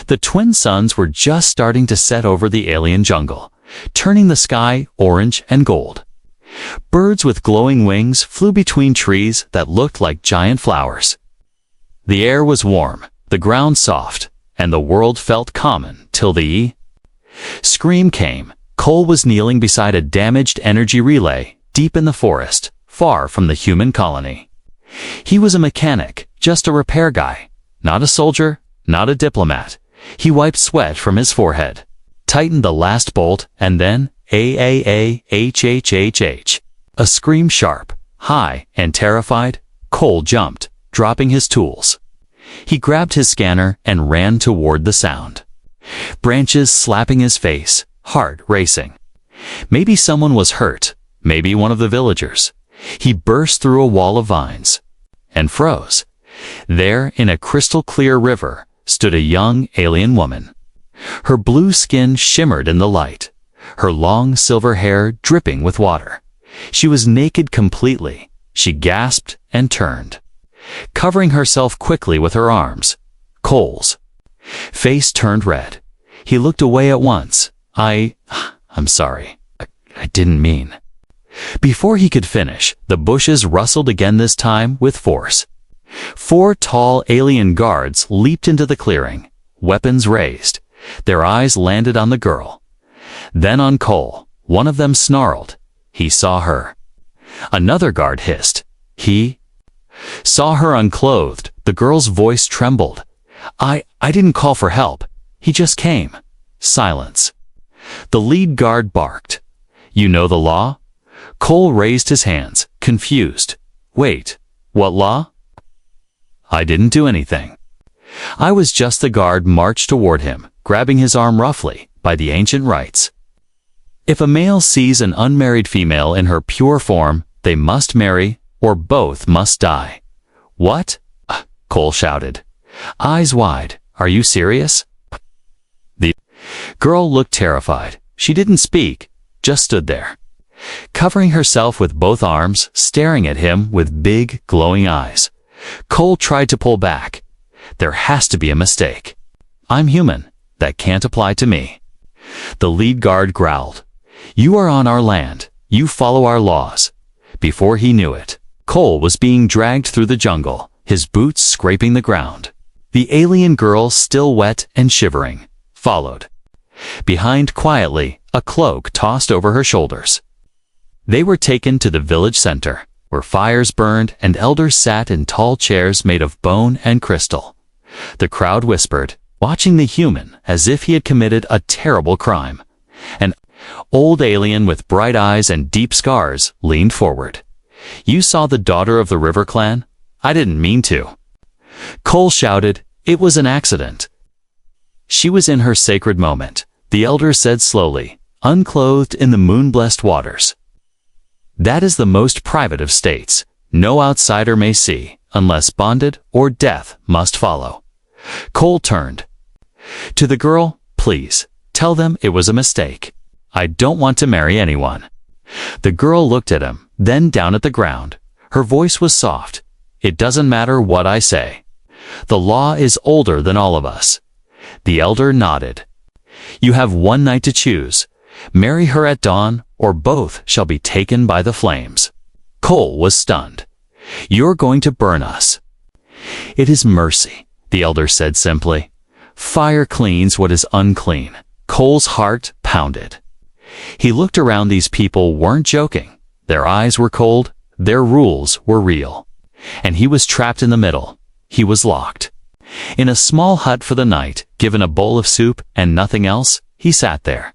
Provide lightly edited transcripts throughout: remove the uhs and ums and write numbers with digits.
The twin suns were just starting to set over the alien jungle, turning the sky orange and gold. Birds with glowing wings flew between trees that looked like giant flowers. The air was warm, the ground soft, and the world felt common till the scream came. Cole was kneeling beside a damaged energy relay deep in the forest, far from the human colony. He was a mechanic, just a repair guy, not a soldier, not a diplomat. He wiped sweat from his forehead, tightened the last bolt, and then A-A-A-H-H-H-H. A scream sharp, high, and terrified, Cole jumped, dropping his tools. He grabbed his scanner and ran toward the sound. Branches slapping his face, heart racing. Maybe someone was hurt, maybe one of the villagers. He burst through a wall of vines and froze. There, in a crystal-clear river, stood a young alien woman. Her blue skin shimmered in the light, her long silver hair dripping with water. She was naked completely. She gasped and turned, covering herself quickly with her arms. Cole's face turned red. He looked away at once. I'm sorry. I didn't mean. Before he could finish, the bushes rustled again, this time with force. 4 tall alien guards leaped into the clearing, weapons raised. Their eyes landed on the girl, then on Cole. One of them snarled. He saw her. Another guard hissed. He saw her unclothed. The girl's voice trembled. I didn't call for help. He just came. Silence. The lead guard barked. You know the law? Cole raised his hands, confused. Wait, what law? I didn't do anything. I was just. The guard marched toward him, grabbing his arm roughly, by the ancient rites. If a male sees an unmarried female in her pure form, they must marry, or both must die. What? Cole shouted, eyes wide. Are you serious? The girl looked terrified. She didn't speak, just stood there, covering herself with both arms, staring at him with big, glowing eyes. Cole tried to pull back. There has to be a mistake. I'm human. That can't apply to me. The lead guard growled. You are on our land. You follow our laws. Before he knew it, Cole was being dragged through the jungle, his boots scraping the ground. The alien girl, still wet and shivering, followed behind quietly, a cloak tossed over her shoulders. They were taken to the village center, where fires burned and elders sat in tall chairs made of bone and crystal. The crowd whispered, watching the human as if he had committed a terrible crime. An old alien with bright eyes and deep scars leaned forward. You saw the daughter of the River Clan? I didn't mean to. Cole shouted, it was an accident. She was in her sacred moment, the elder said slowly, unclothed in the moon-blessed waters. That is the most private of states. No outsider may see, unless bonded, or death must follow. Cole turned to the girl. Please, tell them it was a mistake. I don't want to marry anyone. The girl looked at him, then down at the ground. Her voice was soft. It doesn't matter what I say. The law is older than all of us. The elder nodded. You have one night to choose. Marry her at dawn, or both shall be taken by the flames. Cole was stunned. You're going to burn us. It is mercy, the elder said simply. Fire cleans what is unclean. Cole's heart pounded. He looked around. These people weren't joking. Their eyes were cold. Their rules were real. And he was trapped in the middle. He was locked. In a small hut for the night, given a bowl of soup and nothing else, he sat there,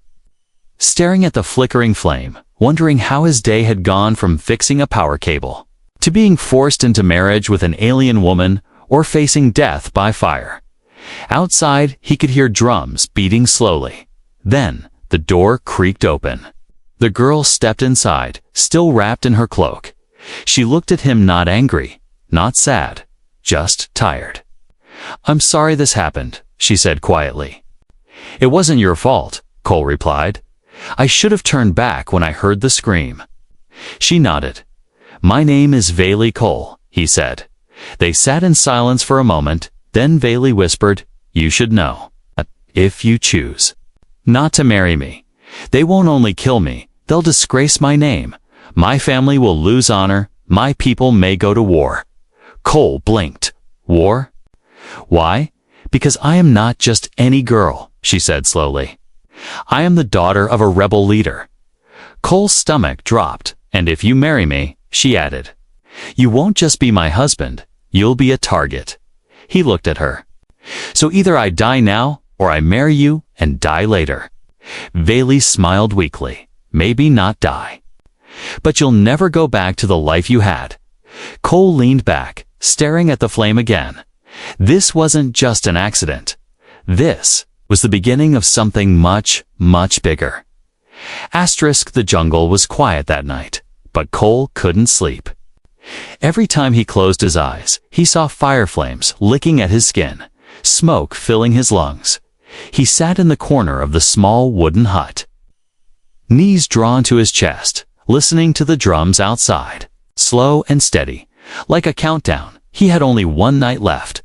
staring at the flickering flame, wondering how his day had gone from fixing a power cable to being forced into marriage with an alien woman or facing death by fire. Outside, he could hear drums beating slowly. Then, the door creaked open. The girl stepped inside, still wrapped in her cloak. She looked at him, not angry, not sad, just tired. I'm sorry this happened, she said quietly. It wasn't your fault, Cole replied. I should have turned back when I heard the scream. She nodded. My name is Vayli Cole, he said. They sat in silence for a moment, then Vayli whispered, you should know. if you choose not to marry me. They won't only kill me, they'll disgrace my name. My family will lose honor. My people may go to war." Cole blinked. "War? Why?" "Because I am not just any girl," she said slowly. "I am the daughter of a rebel leader." Cole's stomach dropped. "And if you marry me," she added, "you won't just be my husband, you'll be a target." He looked at her. "So either I die now, or I marry you and die later." Vayli smiled weakly. "Maybe not die. But you'll never go back to the life you had." Cole leaned back, staring at the flame again. This wasn't just an accident. This was the beginning of something much, much bigger. The jungle was quiet that night, but Cole couldn't sleep. Every time he closed his eyes, he saw fire flames licking at his skin, smoke filling his lungs. He sat in the corner of the small wooden hut, knees drawn to his chest, listening to the drums outside, slow and steady, like a countdown. He had only one night left.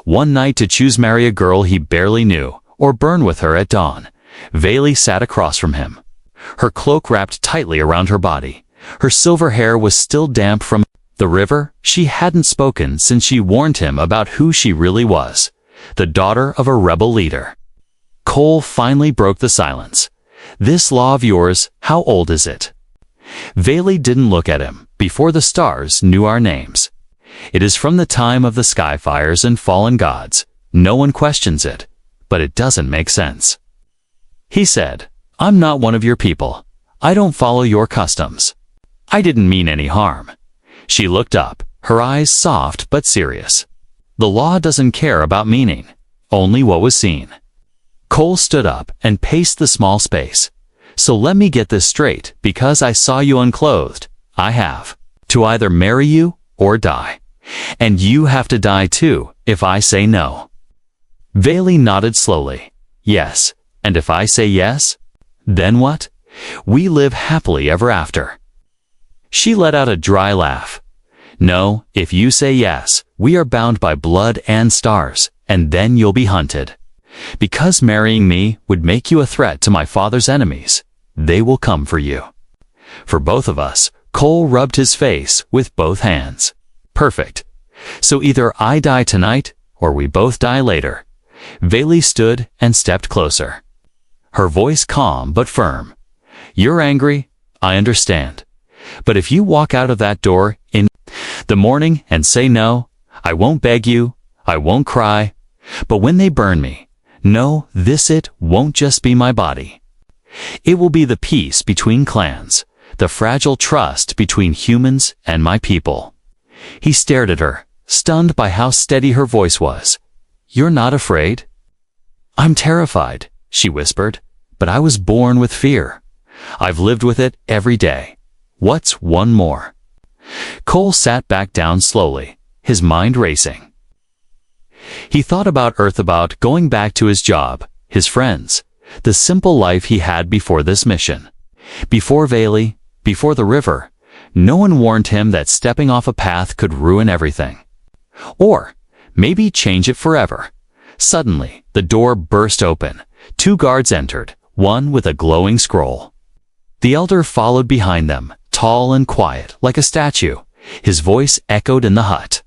One night to choose marry a girl he barely knew, or burn with her at dawn. Vayli sat across from him, her cloak wrapped tightly around her body. Her silver hair was still damp from the river. She hadn't spoken since she warned him about who she really was, the daughter of a rebel leader. Cole finally broke the silence. "This law of yours, how old is it?" Vayli didn't look at him. "Before the stars knew our names. It is from the time of the sky fires and fallen gods. No one questions it, but it doesn't make sense." He said, "I'm not one of your people. I don't follow your customs." "I didn't mean any harm." She looked up, her eyes soft but serious. "The law doesn't care about meaning, only what was seen." Cole stood up and paced the small space. "So let me get this straight, because I saw you unclothed, I have to either marry you or die. And you have to die too, if I say no." Vayli nodded slowly. "Yes, and if I say yes? Then what?" "We live happily ever after." She let out a dry laugh. "No, if you say yes, we are bound by blood and stars, and then you'll be hunted. Because marrying me would make you a threat to my father's enemies. They will come for you." For both of us, Cole rubbed his face with both hands. "Perfect. So either I die tonight, or we both die later." Vayli stood and stepped closer, her voice calm but firm. "You're angry, I understand. But if you walk out of that door in the morning and say no, I won't beg you, I won't cry. But when they burn me, know this: it won't just be my body. It will be the peace between clans, the fragile trust between humans and my people." He stared at her, stunned by how steady her voice was. "You're not afraid?" "I'm terrified," she whispered, "but I was born with fear. I've lived with it every day. What's one more?" Cole sat back down slowly, his mind racing. He thought about Earth, about going back to his job, his friends, the simple life he had before this mission. Before Vayli, before the river, no one warned him that stepping off a path could ruin everything. Or maybe change it forever. Suddenly, the door burst open. 2 guards entered, one with a glowing scroll. The elder followed behind them, tall and quiet, like a statue. His voice echoed in the hut.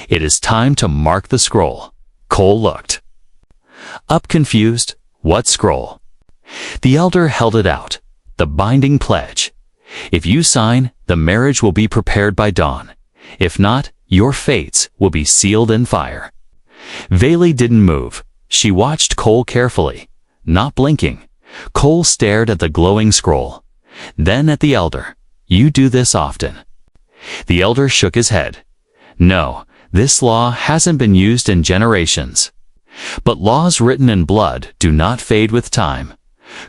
"It is time to mark the scroll." Cole looked up confused. "What scroll?" The elder held it out. "The binding pledge. If you sign, the marriage will be prepared by dawn. If not, your fates will be sealed in fire." Vayli didn't move. She watched Cole carefully, not blinking. Cole stared at the glowing scroll, then at the elder. "You do this often?" The elder shook his head. "No, this law hasn't been used in generations. But laws written in blood do not fade with time."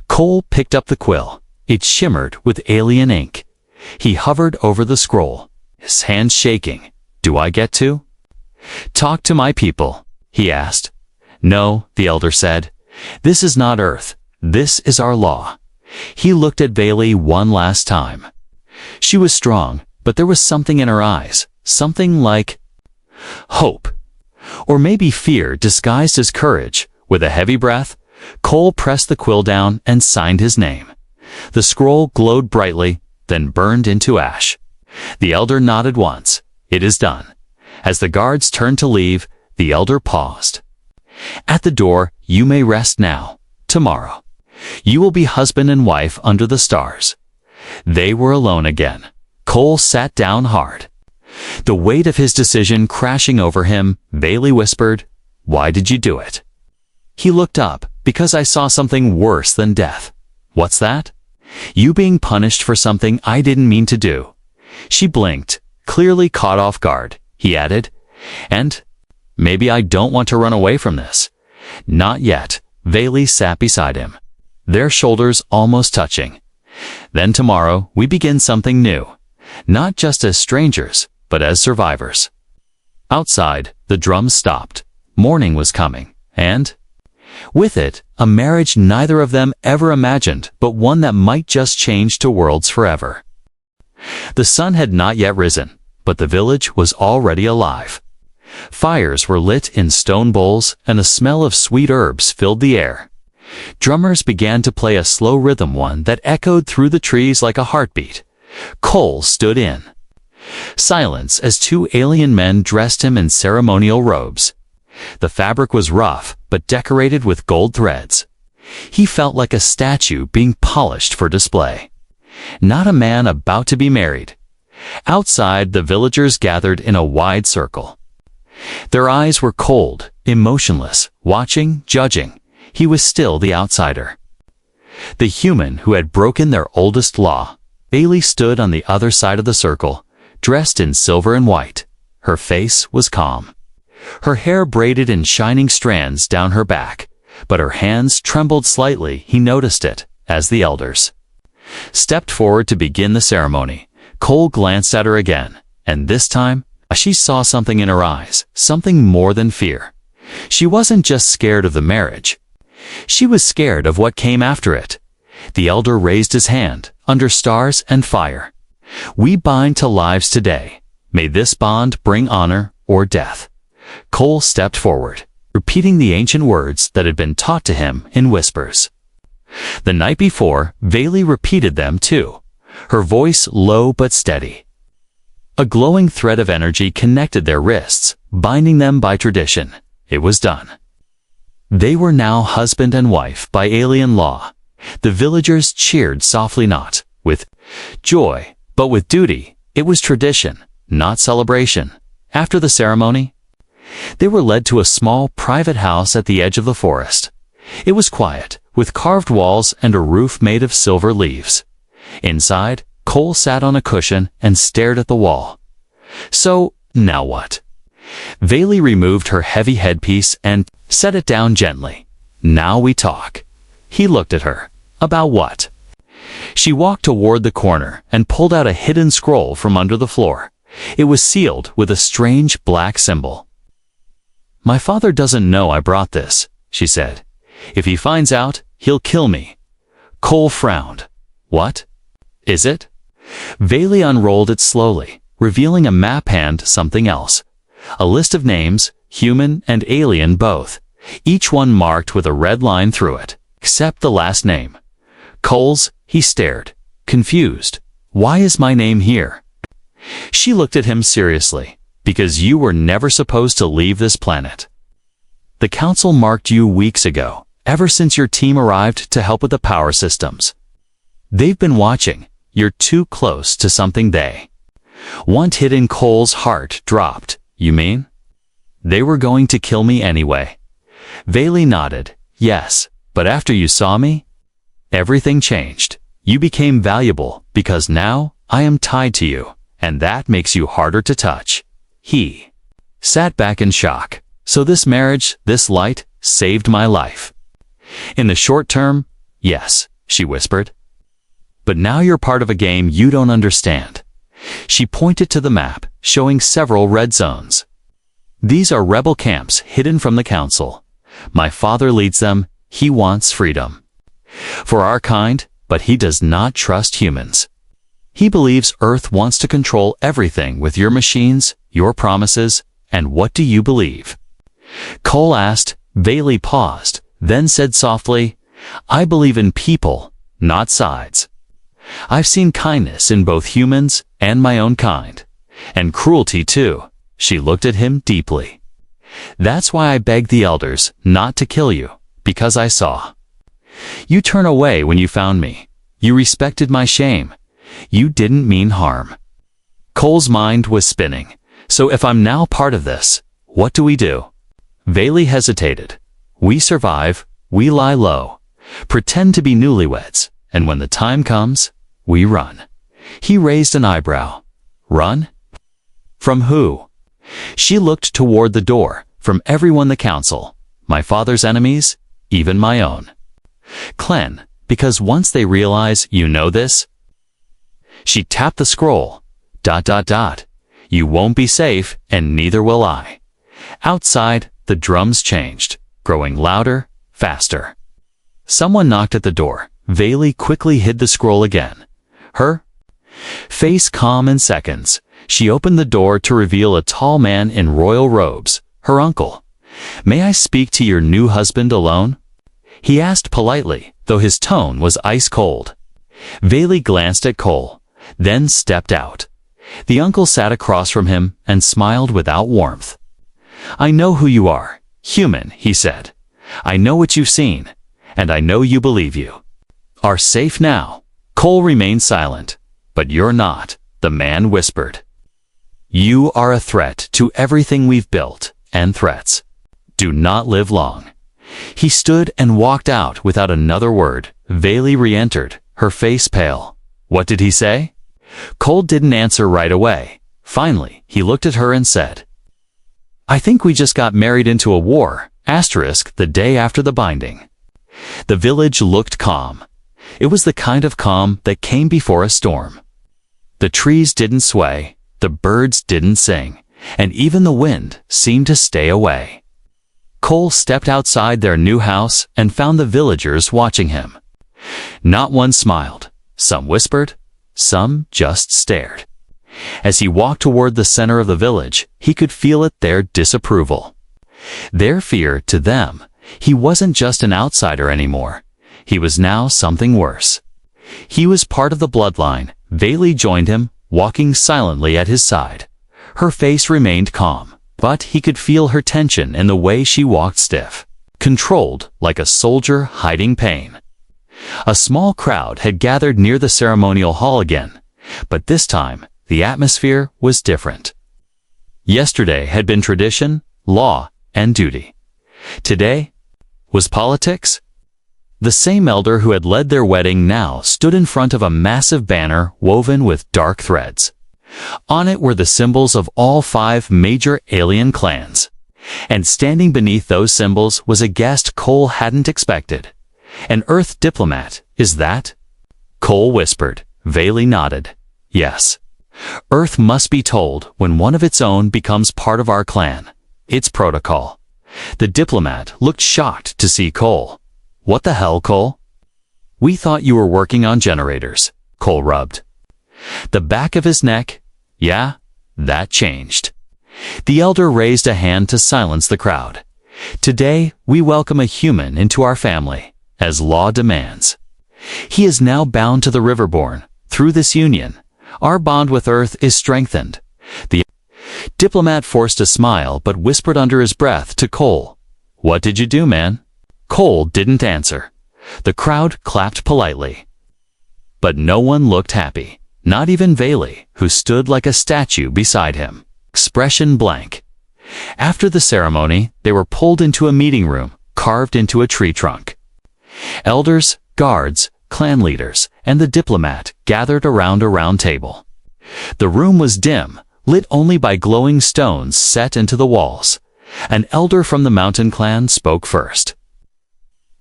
Cole picked up the quill. It shimmered with alien ink. He hovered over the scroll, his hands shaking. "Do I get to talk to my people?" he asked. "No," the elder said. "This is not Earth. This is our law." He looked at Vayli one last time. She was strong, but there was something in her eyes, something like hope. Or maybe fear disguised as courage. With a heavy breath, Cole pressed the quill down and signed his name. The scroll glowed brightly, then burned into ash. The elder nodded once. It is done. As the guards turned to leave, the elder paused. At the door, you may rest now. Tomorrow, you will be husband and wife under the stars. They were alone again. Cole sat down hard. The weight of his decision crashing over him, Bailey whispered, "Why did you do it?" He looked up. "Because I saw something worse than death." "What's that?" "You being punished for something I didn't mean to do." She blinked, clearly caught off guard. He added, "And maybe I don't want to run away from this." "Not yet." Bailey sat beside him, their shoulders almost touching. "Then tomorrow we begin something new, not just as strangers, but as survivors." Outside, the drums stopped. Morning was coming, and with it, a marriage neither of them ever imagined, but one that might just change two worlds forever. The sun had not yet risen, but the village was already alive. Fires were lit in stone bowls, and the smell of sweet herbs filled the air. Drummers began to play a slow rhythm, one that echoed through the trees like a heartbeat. Cole stood in silence as two alien men dressed him in ceremonial robes. The fabric was rough, but decorated with gold threads. He felt like a statue being polished for display. Not a man about to be married. Outside, the villagers gathered in a wide circle. Their eyes were cold, emotionless, watching, judging. He was still the outsider. The human who had broken their oldest law. Bailey stood on the other side of the circle, dressed in silver and white. Her face was calm. Her hair braided in shining strands down her back, but her hands trembled slightly. He noticed it, as the elders stepped forward to begin the ceremony. Cole glanced at her again, and this time, she saw something in her eyes, something more than fear. She wasn't just scared of the marriage. She was scared of what came after it. The elder raised his hand, under stars and fire. "We bind to lives today. May this bond bring honor or death." Cole stepped forward, repeating the ancient words that had been taught to him in whispers. The night before, Bailey repeated them too, her voice low but steady. A glowing thread of energy connected their wrists, binding them by tradition. It was done. They were now husband and wife by alien law. The villagers cheered softly, not with joy, but with duty. It was tradition, not celebration. After the ceremony, they were led to a small private house at the edge of the forest. It was quiet, with carved walls and a roof made of silver leaves. Inside, Cole sat on a cushion and stared at the wall. "So, now what?" Bailey removed her heavy headpiece and set it down gently. "Now we talk." He looked at her. "About what?" She walked toward the corner and pulled out a hidden scroll from under the floor. It was sealed with a strange black symbol. "My father doesn't know I brought this," she said. "If he finds out, he'll kill me." Cole frowned. "What is it?" Bailey unrolled it slowly, revealing a map and something else. A list of names, human and alien both, each one marked with a red line through it, except the last name. Cole's. He stared, confused. "Why is my name here?" She looked at him seriously. "Because you were never supposed to leave this planet. The council marked you weeks ago, ever since your team arrived to help with the power systems. They've been watching. You're too close to something they want hidden." Cole's heart dropped. "You mean?" "They were going to kill me anyway." Bailey nodded. "Yes, but after you saw me, everything changed. You became valuable, because now I am tied to you, and that makes you harder to touch." He sat back in shock. "So this marriage, this light, saved my life." "In the short term, yes," she whispered. "But now you're part of a game you don't understand." She pointed to the map, showing several red zones. "These are rebel camps hidden from the council. My father leads them. He wants freedom for our kind, but he does not trust humans. He believes Earth wants to control everything with your machines, your promises, and what do you believe?" Cole asked. Bailey paused, then said softly, "I believe in people, not sides. I've seen kindness in both humans and my own kind, and cruelty too." She looked at him deeply. "That's why I begged the elders not to kill you, because I saw. You turned away when you found me. You respected my shame. You didn't mean harm." Cole's mind was spinning. "So if I'm now part of this, what do we do?" Bailey hesitated. "We survive, we lie low, pretend to be newlyweds, and when the time comes, we run." He raised an eyebrow. "Run? From who?" She looked toward the door. "From everyone, the council, my father's enemies, even my own. Clan, because once they realize you know this." She tapped the scroll. ... "You won't be safe, and neither will I." Outside, the drums changed, growing louder, faster. Someone knocked at the door. Bailey quickly hid the scroll again. Her face calm in seconds. She opened the door to reveal a tall man in royal robes, her uncle. "May I speak to your new husband alone?" He asked politely, though his tone was ice cold. Bailey glanced at Cole, then stepped out. The uncle sat across from him and smiled without warmth. "I know who you are, human," he said. "I know what you've seen, and I know you believe you are safe now." Cole remained silent. "But you're not," the man whispered. "You are a threat to everything we've built, and threats do not live long." He stood and walked out without another word. Bailey re-entered, her face pale. "What did he say?" Cole didn't answer right away. Finally, he looked at her and said, "I think we just got married into a war, the day after the binding." The village looked calm. It was the kind of calm that came before a storm. The trees didn't sway, the birds didn't sing, and even the wind seemed to stay away. Cole stepped outside their new house and found the villagers watching him. Not one smiled. Some whispered, some just stared. As he walked toward the center of the village, he could feel it, their disapproval. Their fear. To them, he wasn't just an outsider anymore. He was now something worse. He was part of the bloodline. Bailey joined him, walking silently at his side. Her face remained calm, but he could feel her tension in the way she walked, stiff, controlled, like a soldier hiding pain. A small crowd had gathered near the ceremonial hall again, but this time the atmosphere was different. Yesterday had been tradition, law, and duty. Today was politics. The same elder who had led their wedding now stood in front of a massive banner woven with dark threads. On it were the symbols of all 5 major alien clans. And standing beneath those symbols was a guest Cole hadn't expected. "An Earth diplomat, is that?" Cole whispered. Bailey nodded. "Yes. Earth must be told when one of its own becomes part of our clan. It's protocol." The diplomat looked shocked to see Cole. "What the hell, Cole?" "We thought you were working on generators." Cole rubbed the back of his neck. "Yeah, that changed." The elder raised a hand to silence the crowd. "Today, we welcome a human into our family, as law demands. He is now bound to the Riverborn. Through this union, our bond with Earth is strengthened." The diplomat forced a smile but whispered under his breath to Cole, "What did you do, man?" Cole didn't answer. The crowd clapped politely. But no one looked happy, not even Bailey, who stood like a statue beside him, expression blank. After the ceremony, they were pulled into a meeting room carved into a tree trunk. Elders, guards, clan leaders, and the diplomat gathered around a round table. The room was dim, lit only by glowing stones set into the walls. An elder from the mountain clan spoke first.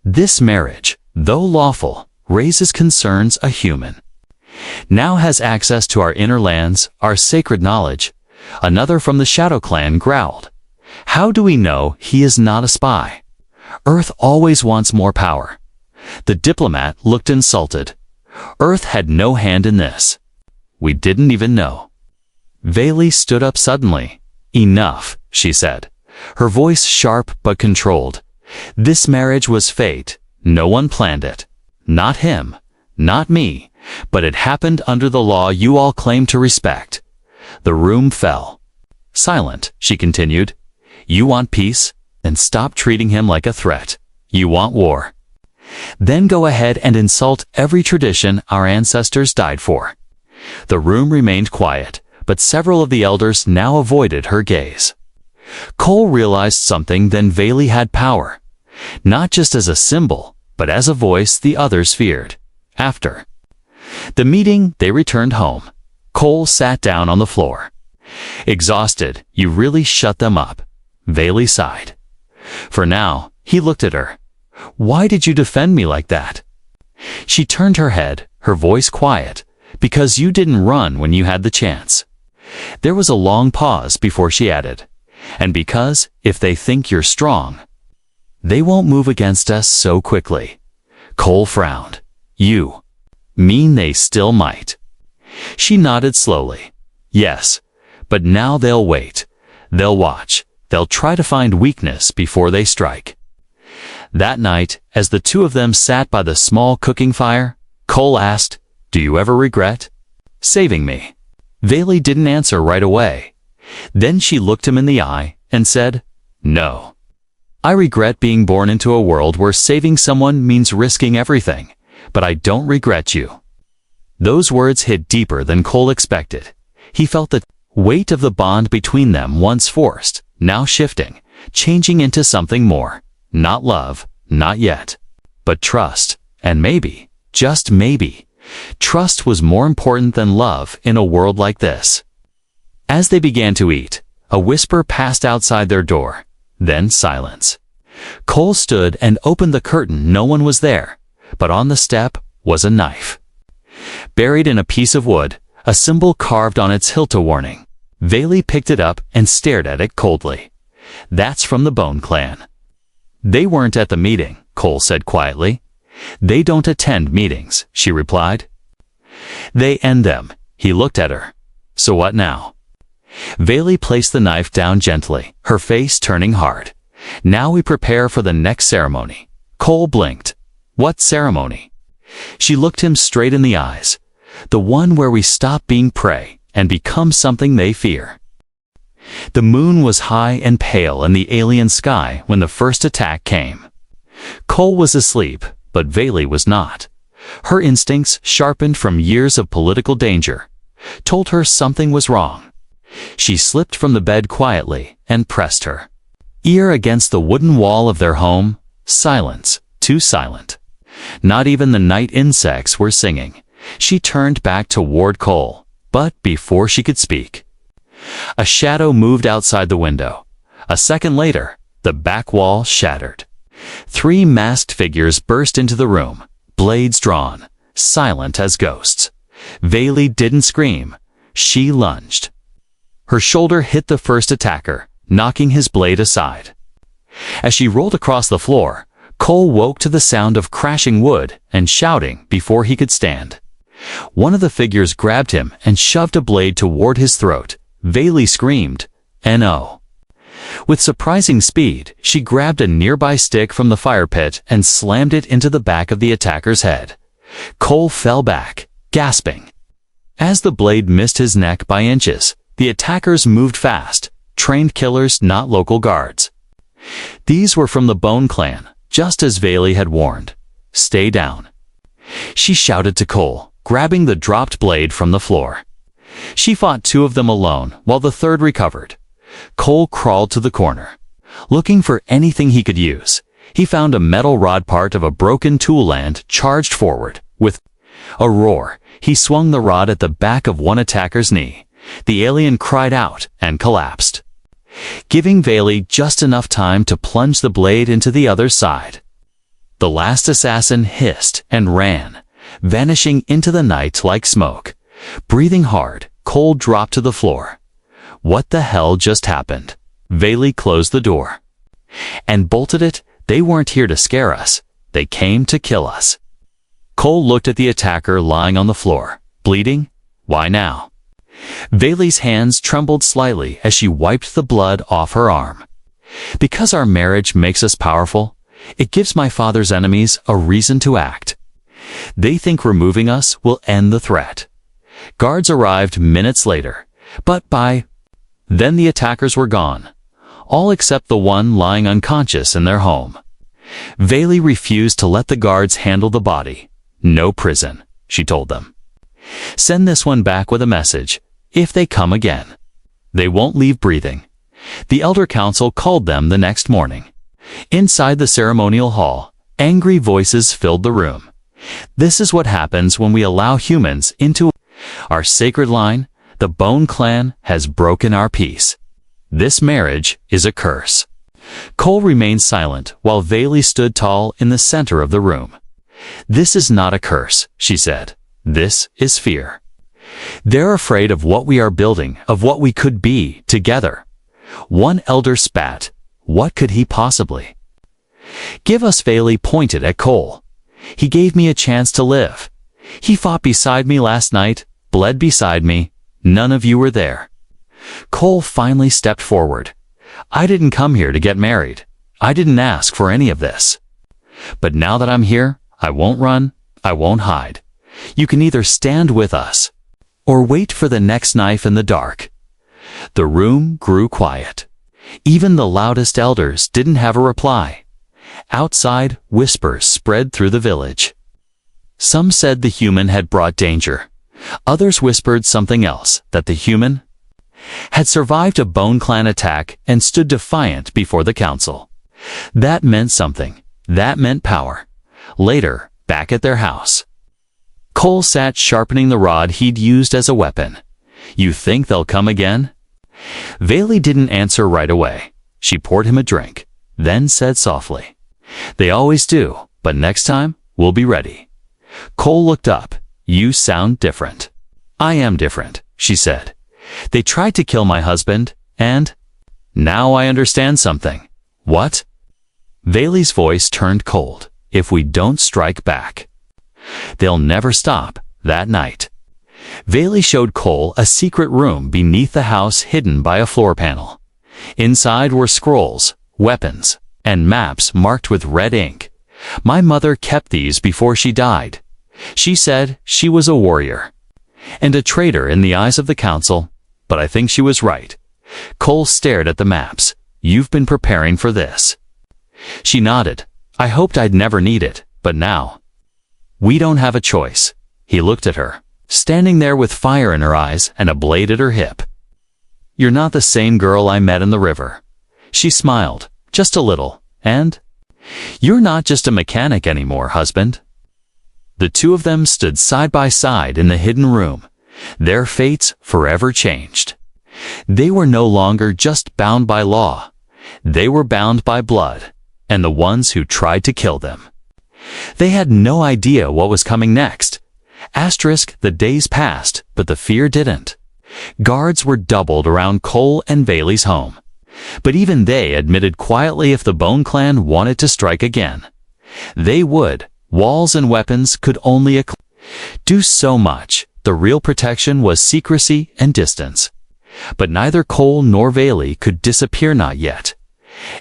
"This marriage, though lawful, raises concerns. A human now has access to our inner lands, our sacred knowledge." Another from the Shadow Clan growled. "How do we know he is not a spy? Earth always wants more power." The diplomat looked insulted. "Earth had no hand in this. We didn't even know." Bailey stood up suddenly. "Enough," she said, her voice sharp but controlled. This marriage was fate. No one planned it. Not him. Not me. But it happened under the law you all claim to respect. The room fell. Silent, she continued. You want peace? Then stop treating him like a threat. You want war. Then go ahead and insult every tradition our ancestors died for. The room remained quiet, but several of the elders now avoided her gaze. Cole realized something then Vayli had power. Not just as a symbol, but as a voice the others feared. After the meeting, they returned home. Cole sat down on the floor. Exhausted, you really shut them up. Vayli sighed. For now, he looked at her. Why did you defend me like that? She turned her head, her voice quiet. Because you didn't run when you had the chance. There was a long pause before she added. And because, if they think you're strong, they won't move against us so quickly. Cole frowned. You mean they still might? She nodded slowly. Yes, but now they'll wait. They'll watch. They'll try to find weakness before they strike. That night, as the two of them sat by the small cooking fire, Cole asked, Do you ever regret saving me? Vayli didn't answer right away. Then she looked him in the eye and said, No. I regret being born into a world where saving someone means risking everything, but I don't regret you. Those words hit deeper than Cole expected. He felt the weight of the bond between them once forced, now shifting, changing into something more. Not love, not yet, but trust, and maybe, just maybe, trust was more important than love in a world like this. As they began to eat, a whisper passed outside their door, then silence. Cole stood and opened the curtain. No one was there, but on the step was a knife. Buried in a piece of wood, a symbol carved on its hilt, a warning. Vayli picked it up and stared at it coldly. That's from the Bone Clan. They weren't at the meeting, Cole said quietly. They don't attend meetings, she replied. They end them. He looked at her. So what now? Vayli placed the knife down gently, her face turning hard. Now we prepare for the next ceremony. Cole blinked. What ceremony? She looked him straight in the eyes. The one where we stop being prey and become something they fear. The moon was high and pale in the alien sky when the first attack came. Cole was asleep, but Vayli was not. Her instincts, sharpened from years of political danger, told her something was wrong. She slipped from the bed quietly and pressed her ear against the wooden wall of their home. Silence, too silent. Not even the night insects were singing. She turned back toward Cole, but before she could speak, a shadow moved outside the window. A second later, the back wall shattered. 3 masked figures burst into the room, blades drawn, silent as ghosts. Vayli didn't scream. She lunged. Her shoulder hit the first attacker, knocking his blade aside. As she rolled across the floor, Cole woke to the sound of crashing wood and shouting before he could stand. One of the figures grabbed him and shoved a blade toward his throat. Vayli screamed, "No!" With surprising speed, she grabbed a nearby stick from the fire pit and slammed it into the back of the attacker's head. Cole fell back, gasping. As the blade missed his neck by inches, the attackers moved fast, trained killers, not local guards. These were from the Bone Clan, just as Vayli had warned. "Stay down," she shouted to Cole, grabbing the dropped blade from the floor. She fought 2 of them alone, while the third recovered. Cole crawled to the corner. Looking for anything he could use, he found a metal rod, part of a broken tool, and charged forward. With a roar, he swung the rod at the back of one attacker's knee. The alien cried out and collapsed, giving Vayli just enough time to plunge the blade into the other side. The last assassin hissed and ran, vanishing into the night like smoke. Breathing hard, Cole dropped to the floor. What the hell just happened? Vayli closed the door and bolted it. They weren't here to scare us. They came to kill us. Cole looked at the attacker lying on the floor, bleeding. Why now? Vayli's hands trembled slightly as she wiped the blood off her arm. Because our marriage makes us powerful, It gives my father's enemies a reason to act. They think removing us will end the threat. Guards arrived minutes later, but by then the attackers were gone, all except the one lying unconscious in their home. Veli refused to let the guards handle the body. No prison, she told them. Send this one back with a message, if they come again. They won't leave breathing. The Elder Council called them the next morning. Inside the ceremonial hall, angry voices filled the room. This is what happens when we allow humans into our sacred line. The Bone Clan has broken our peace. This marriage is a curse. Cole remained silent while Veli stood tall in the center of the room. This is not a curse, she said. This is fear. They're afraid of what we are building, of what we could be together. One elder spat. What could he possibly give us? Veli pointed at Cole. He gave me a chance to live. He fought beside me last night, bled beside me. None of you were there. Cole finally stepped forward. I didn't come here to get married. I didn't ask for any of this. But now that I'm here, I won't run, I won't hide. You can either stand with us or wait for the next knife in the dark. The room grew quiet. Even the loudest elders didn't have a reply. Outside, whispers spread through the village. Some said the human had brought danger. Others whispered something else, that the human had survived a Bone Clan attack and stood defiant before the council. That meant something. That meant power. Later, back at their house, Cole sat sharpening the rod he'd used as a weapon. You think they'll come again? Veli didn't answer right away. She poured him a drink, then said softly, They always do, but next time, we'll be ready. Cole looked up. You sound different. I am different, she said. They tried to kill my husband, and now I understand something. What? Veli's voice turned cold. If we don't strike back, they'll never stop. That night, Veli showed Cole a secret room beneath the house hidden by a floor panel. Inside were scrolls, weapons, and maps marked with red ink. My mother kept these before she died. She said she was a warrior and a traitor in the eyes of the council, but I think she was right. Cole stared at the maps. You've been preparing for this. She nodded. I hoped I'd never need it, but now we don't have a choice. He looked at her, standing there with fire in her eyes and a blade at her hip. You're not the same girl I met in the river. She smiled, just a little, and you're not just a mechanic anymore, husband. The two of them stood side by side in the hidden room. Their fates forever changed. They were no longer just bound by law. They were bound by blood, and the ones who tried to kill them. They had no idea what was coming next. The days passed, but the fear didn't. Guards were doubled around Cole and Veli's home. But even they admitted quietly if the Bone Clan wanted to strike again, they would. Walls and weapons could only do so much. The real protection was secrecy and distance. But neither Cole nor Veli could disappear, not yet.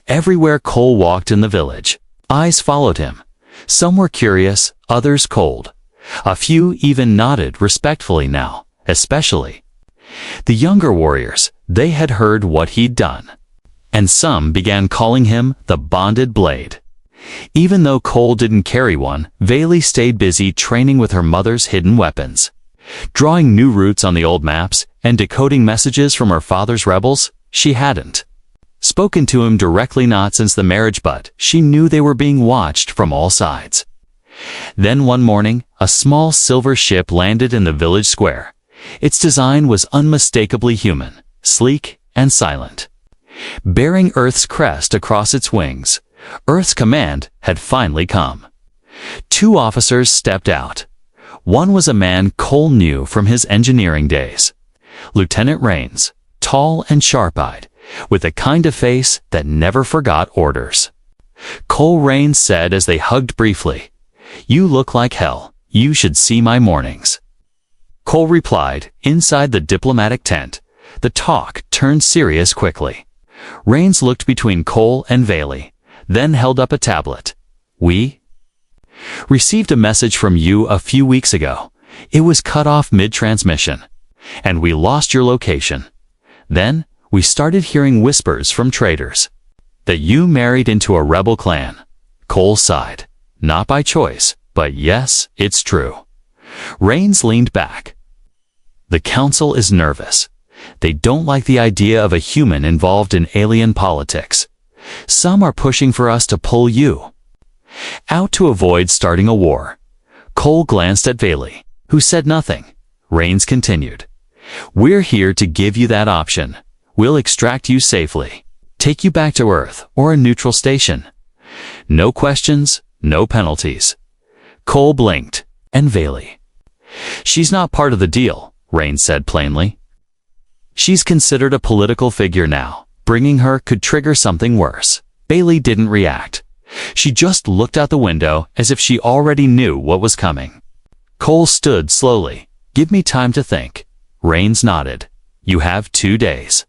Everywhere Cole walked in the village, eyes followed him. Some were curious, others cold. A few even nodded respectfully now, especially the younger warriors. They had heard what he'd done. And some began calling him the Bonded Blade. Even though Cole didn't carry one, Veli stayed busy training with her mother's hidden weapons, drawing new routes on the old maps, and decoding messages from her father's rebels. She hadn't spoken to him directly, not since the marriage, but she knew they were being watched from all sides. Then one morning, a small silver ship landed in the village square. Its design was unmistakably human, sleek and silent, bearing Earth's crest across its wings. Earth's command had finally come. Two officers stepped out. One was a man Cole knew from his engineering days. Lieutenant Rains, tall and sharp-eyed, with a kind of face that never forgot orders. Cole Rains said as they hugged briefly, You look like hell. You should see my mornings. Cole replied, inside the diplomatic tent. The talk turned serious quickly. Rains looked between Cole and Veli. then held up a tablet. "We received a message from you a few weeks ago. It was cut off mid-transmission, and we lost your location. Then, we started hearing whispers from traders that you married into a rebel clan." Cole sighed. "Not by choice, but yes, it's true." Rains leaned back. "The council is nervous. They don't like the idea of a human involved in alien politics. Some are pushing for us to pull you out to avoid starting a war." Cole glanced at Bailey, who said nothing. Rains continued. "We're here to give you that option. We'll extract you safely, take you back to Earth or a neutral station. No questions, no penalties." Cole blinked, and Bailey. "She's not part of the deal," Rains said plainly. "She's considered a political figure now. Bringing her could trigger something worse." Bailey didn't react. She just looked out the window as if she already knew what was coming. Cole stood slowly. "Give me time to think." Rains nodded. "You have 2 days.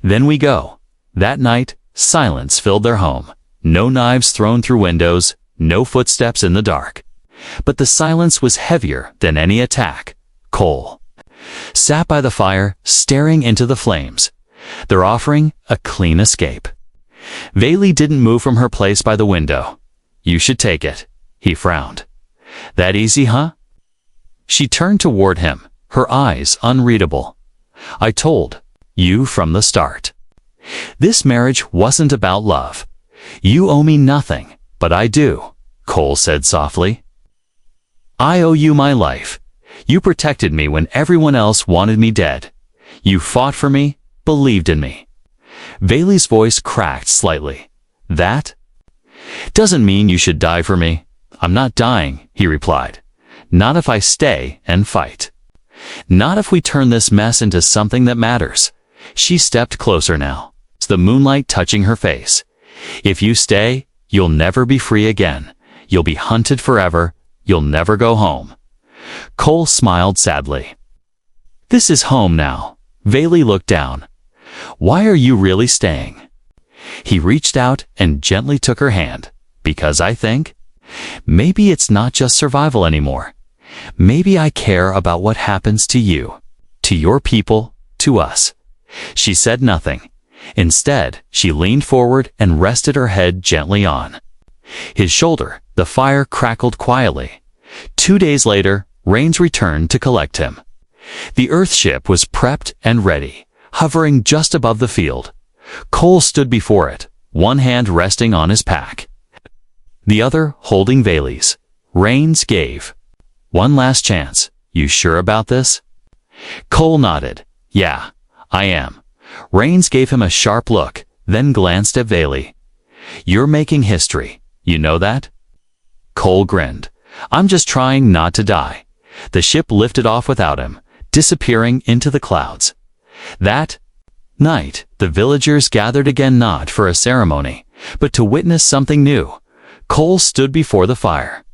Then we go." That night, silence filled their home. No knives thrown through windows, no footsteps in the dark. But the silence was heavier than any attack. Cole sat by the fire, staring into the flames. They're offering a clean escape. Bailey didn't move from her place by the window. "You should take it," he frowned. "That easy, huh?" She turned toward him, her eyes unreadable. "I told you from the start. This marriage wasn't about love. You owe me nothing, but I do," Cole said softly. "I owe you my life. You protected me when everyone else wanted me dead. You fought for me, believed in me." Bailey's voice cracked slightly. "That doesn't mean you should die for me." "I'm not dying," he replied. "Not if I stay and fight. Not if we turn this mess into something that matters." She stepped closer now, the moonlight touching her face. "If you stay, you'll never be free again. You'll be hunted forever. You'll never go home." Cole smiled sadly. "This is home now." Bailey looked down. "Why are you really staying?" He reached out and gently took her hand. "Because I think maybe it's not just survival anymore. Maybe I care about what happens to you, to your people, to us." She said nothing. Instead, she leaned forward and rested her head gently on his shoulder. The fire crackled quietly. 2 days later, Rains returned to collect him. The Earthship was prepped and ready, hovering just above the field. Cole stood before it, one hand resting on his pack, the other holding Bailey's. Rains gave one last chance. "You sure about this?" Cole nodded. "Yeah, I am." Rains gave him a sharp look, then glanced at Bailey. "You're making history. You know that?" Cole grinned. "I'm just trying not to die." The ship lifted off without him, disappearing into the clouds. That night, the villagers gathered again, not for a ceremony, but to witness something new. Cole stood before the fire,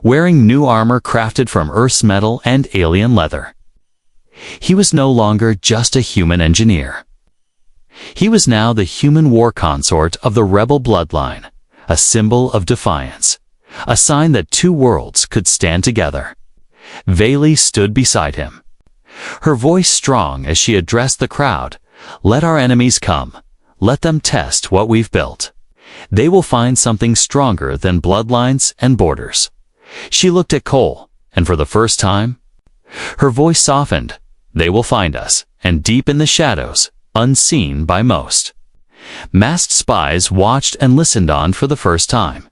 wearing new armor crafted from Earth's metal and alien leather. He was no longer just a human engineer. He was now the human war consort of the rebel bloodline, a symbol of defiance, a sign that two worlds could stand together. Bailey stood beside him, her voice strong as she addressed the crowd. "Let our enemies come. Let them test what we've built. They will find something stronger than bloodlines and borders." She looked at Cole, and for the first time, her voice softened. "They will find us, and deep in the shadows, unseen by most." Masked spies watched and listened on for the first time.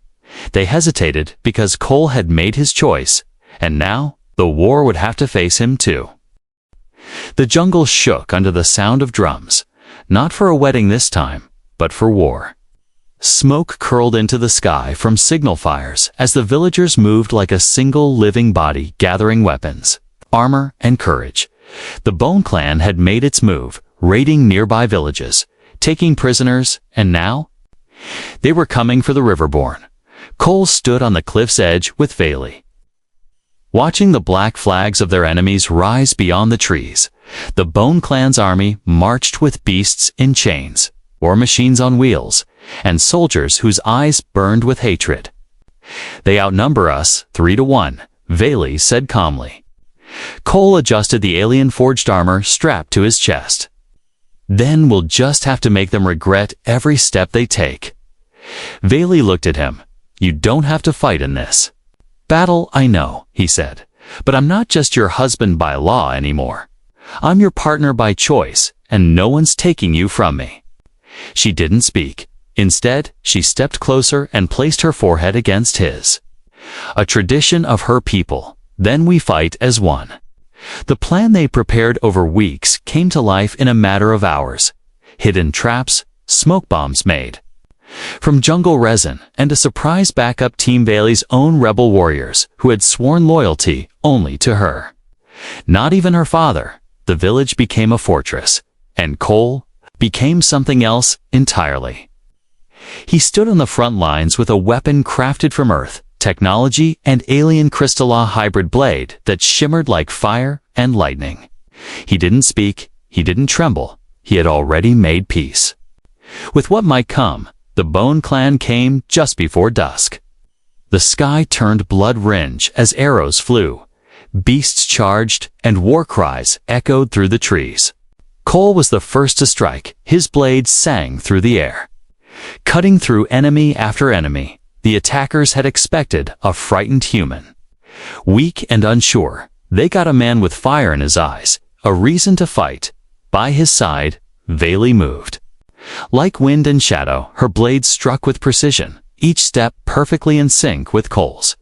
They hesitated because Cole had made his choice, and now the war would have to face him too. The jungle shook under the sound of drums, not for a wedding this time, but for war. Smoke curled into the sky from signal fires as the villagers moved like a single living body, gathering weapons, armor, and courage. The Bone Clan had made its move, raiding nearby villages, taking prisoners, and now they were coming for the Riverborn. Cole stood on the cliff's edge with Bailey, watching the black flags of their enemies rise beyond the trees. The Bone Clan's army marched with beasts in chains, war machines on wheels, and soldiers whose eyes burned with hatred. "They outnumber us 3-1, Veli said calmly. Cole adjusted the alien-forged armor strapped to his chest. "Then we'll just have to make them regret every step they take." Veli looked at him. "You don't have to fight in this battle, I know," he said, "but I'm not just your husband by law anymore. I'm your partner by choice, and no one's taking you from me." She didn't speak. Instead, she stepped closer and placed her forehead against his. "A tradition of her people. Then we fight as one." The plan they prepared over weeks came to life in a matter of hours. Hidden traps, smoke bombs made from jungle resin, and a surprise backup team, Veli's own rebel warriors who had sworn loyalty only to her. Not even her father. The village became a fortress, and Cole became something else entirely. He stood on the front lines with a weapon crafted from Earth technology and alien crystalline hybrid blade that shimmered like fire and lightning. He didn't speak, he didn't tremble, he had already made peace with what might come. The Bone Clan came just before dusk. The sky turned blood-orange as arrows flew, beasts charged, and war cries echoed through the trees. Cole was the first to strike. His blade sang through the air, cutting through enemy after enemy. The attackers had expected a frightened human. Weak and unsure, they got a man with fire in his eyes, a reason to fight. By his side, Veli moved. Like wind and shadow, her blade struck with precision, each step perfectly in sync with Cole's.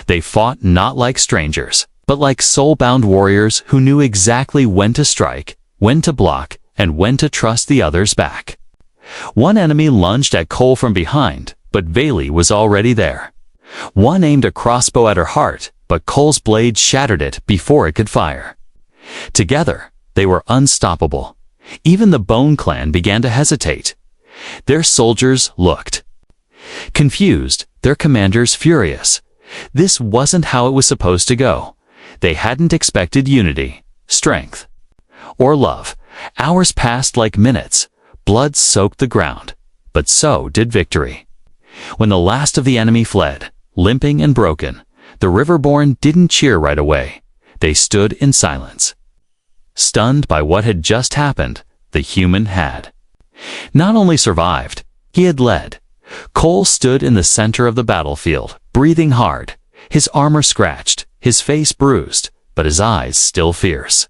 They fought not like strangers, but like soul-bound warriors who knew exactly when to strike, when to block, and when to trust the others back. One enemy lunged at Cole from behind, but Veli was already there. One aimed a crossbow at her heart, but Cole's blade shattered it before it could fire. Together, they were unstoppable. Even the Bone Clan began to hesitate. Their soldiers looked confused, their commanders furious. This wasn't how it was supposed to go. They hadn't expected unity, strength, or love. Hours passed like minutes. Blood soaked the ground, but so did victory. When the last of the enemy fled, limping and broken, the Riverborn didn't cheer right away. They stood in silence. Stunned by what had just happened, the human had not only survived, he had led. Cole stood in the center of the battlefield, breathing hard, his armor scratched, his face bruised, but his eyes still fierce.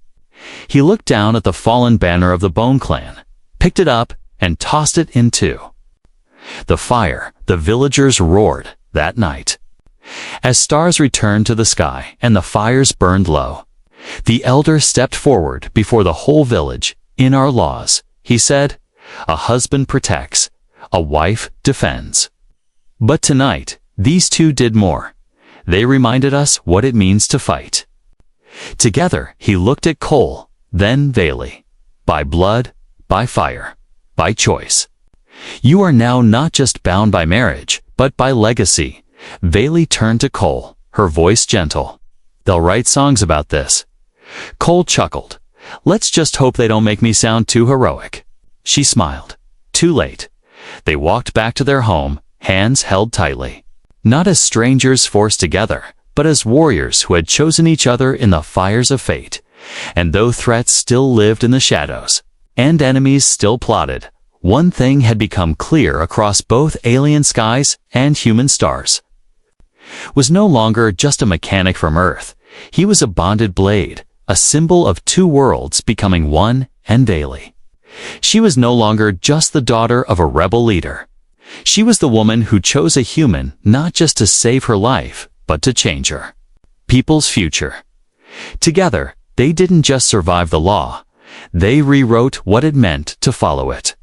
He looked down at the fallen banner of the Bone Clan, picked it up, and tossed it into the fire. The villagers roared that night. As stars returned to the sky and the fires burned low, the elder stepped forward before the whole village. "In our laws," he said, "a husband protects, a wife defends." But tonight, these two did more. They reminded us what it means to fight. Together, he looked at Cole, then Veli. By blood, by fire, by choice. "You are now not just bound by marriage, but by legacy." Veli turned to Cole, her voice gentle. "They'll write songs about this." Cole chuckled. "Let's just hope they don't make me sound too heroic." She smiled. Too late. They walked back to their home, hands held tightly. Not as strangers forced together, but as warriors who had chosen each other in the fires of fate. And though threats still lived in the shadows, and enemies still plotted, one thing had become clear across both alien skies and human stars. Was no longer just a mechanic from Earth. He was a bonded blade, a symbol of two worlds becoming one, and Veli. She was no longer just the daughter of a rebel leader. She was the woman who chose a human not just to save her life, but to change her people's future. Together, they didn't just survive the law, they rewrote what it meant to follow it.